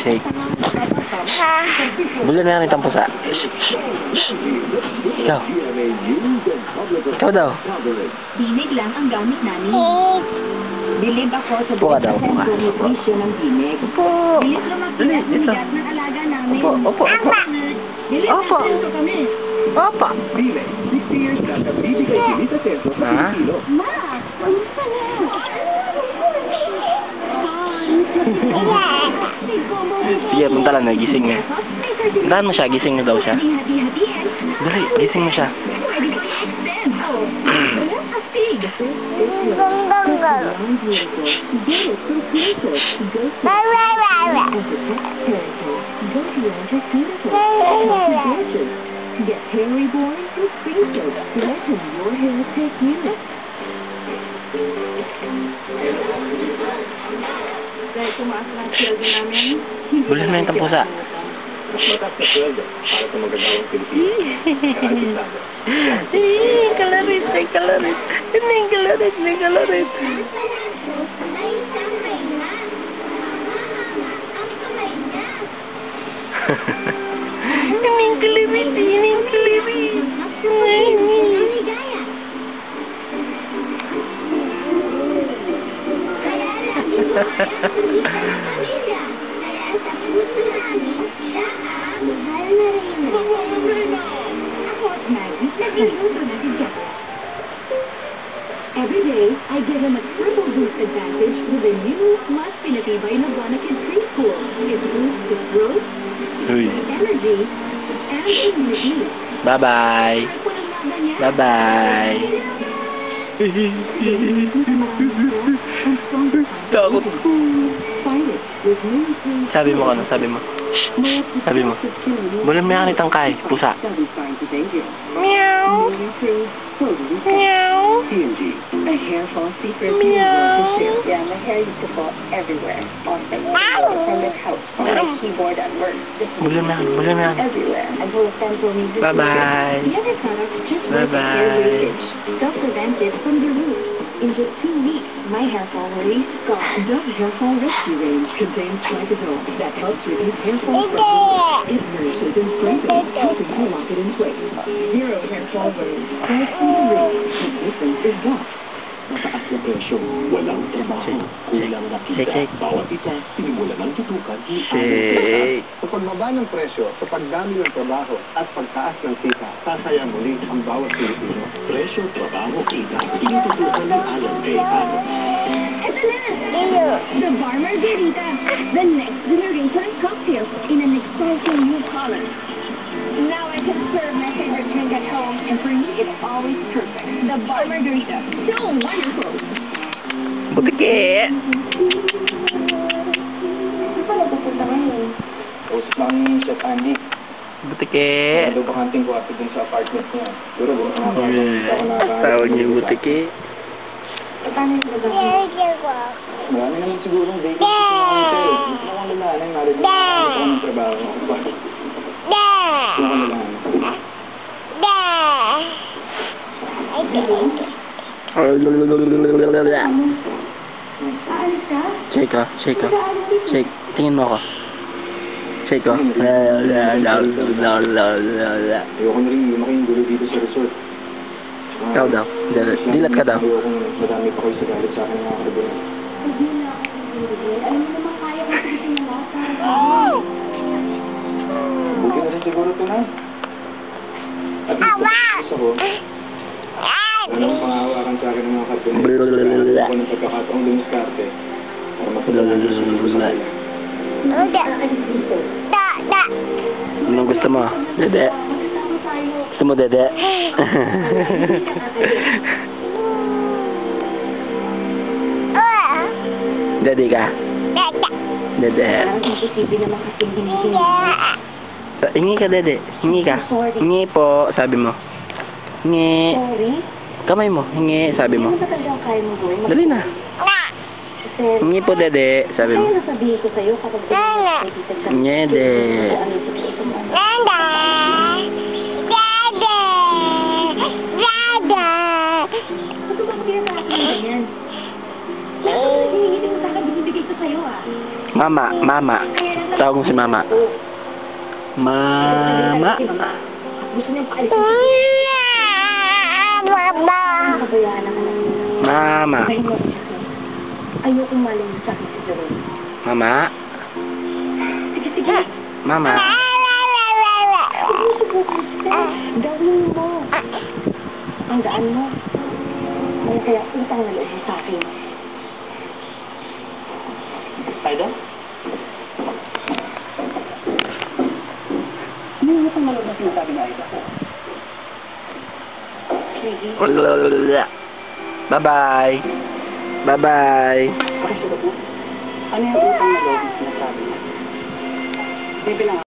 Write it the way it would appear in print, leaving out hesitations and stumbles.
Shake. Bulan na yan itang pusa. Ikaw. Ikaw daw. Dinig lang ang gamit namin. Bilib ako sa Upo ka daw. benepisyo ng dinig. Opo. Bilib lumakilat ng bigat ng alaga namin. Opo. Bilib Opo. na kami. Opo. 60 years na nagbibigay Pilita Peso sa Ha? Pilipino. Ma, kamusta na? Sige, punta lang na. Gising na. Puntahan mo siya. Gising na daw siya. Dali, gising mo siya. Get Harry Boy with Free Soap. Let him your hair take you. Dahil tumaas na ang sweldo namin, Bulan na itang pusa. Mas mataas na sweldo para sa magagawang Pilipino. Kalarit. Hindi kalarit. Every day, I give him a triple boost advantage with a new Mas Pinatibay na Bonakid Preschool. It boosts his growth, Uy. energy, and immunity. Bye-bye. Bye-bye. Takot. Sabi mo ano? Sabi mo. Bulan may anitang kay. Pusa. Meow. Meow. A hair fall secret you want to share. Yeah, my hair used to fall everywhere. On the from the couch, on my keyboard at work. Bulan may Everywhere. Until a friend told me this Bye-bye. The other products just work Bye-bye. hair leakage. Self-prevent it from the roots. In just 2 weeks, my hair fall worries gone. Dove Hair Fall Rescue Range contains Trichotone that helps reduce hair fall from the roots. It nourishes and strengthens, helping to lock it in place. Zero hair fall worries. Right from the roots. The difference is Dove. Mataas na presyo, walang trabaho, kulang na kita. Shake. Bawat isa, sinimulan ng tutukan ni Shake. Sa pagbaba ng presyo, sa pagdami ng trabaho, at pagtaas ng kita, sasaya muli ang bawat Pilipino. Presyo, trabaho, kita, tinututukan ng alam kay ano. Ito na! The Bar Margarita. The next generation of cocktails in an exciting new color. Now I can serve my favorite drink at home, and for me, it's always perfect. The Bar Margarita. So wonderful! Butike. Kausap namin si Chef Andy. Butike. Ano ba kanting kwarto dun sa apartment niya? Pero doon ang apartment ako nakakain. Tawag niyo butike. Marami naman sigurong vacancy sa mga hotel. Gusto ko nila na yung narinig ko ng trabaho. Gusto ko nila Shake. Tingin mo ako. Shake ko. Ayoko na rin lumaki yung gulo dito sa resort. Ikaw daw. Dilat ka daw. Ayoko madami pa kayo sa galit sa akin ng mga karabunan. Buti na rin siguro ito na. At least ako, walang pangawakan sa akin ng mga karabunan. Ako ng pagkakataong lumiskarte para matulungan ko sa mga sa Anong gusto mo? Dede? Gusto mo dede? Dede ka? Dede. Hingi ka dede. Hingi ka. Hingi po, sabi mo. Hingi. Kamay mo. Hingi, sabi mo. Dali na. Hingi po dede, sabi mo. Hingi dede. Mama. Tawag mo si Mama. Mama. Gusto niyang paalisin si Kabayaan naman ang Mama. ayokong malayo sa akin si Jerome. Mama. Sige, sige. Mama. Subukan siya. Gawin mo. Ang daan mo. May kaya utang na loob mo sa akin. Aida? Ano yung utang na loob na sinasabi ni Aida? Bye-bye. Bye-bye. Pakisulat mo. Ano yung utang na loob na sinasabi niya? Bibilang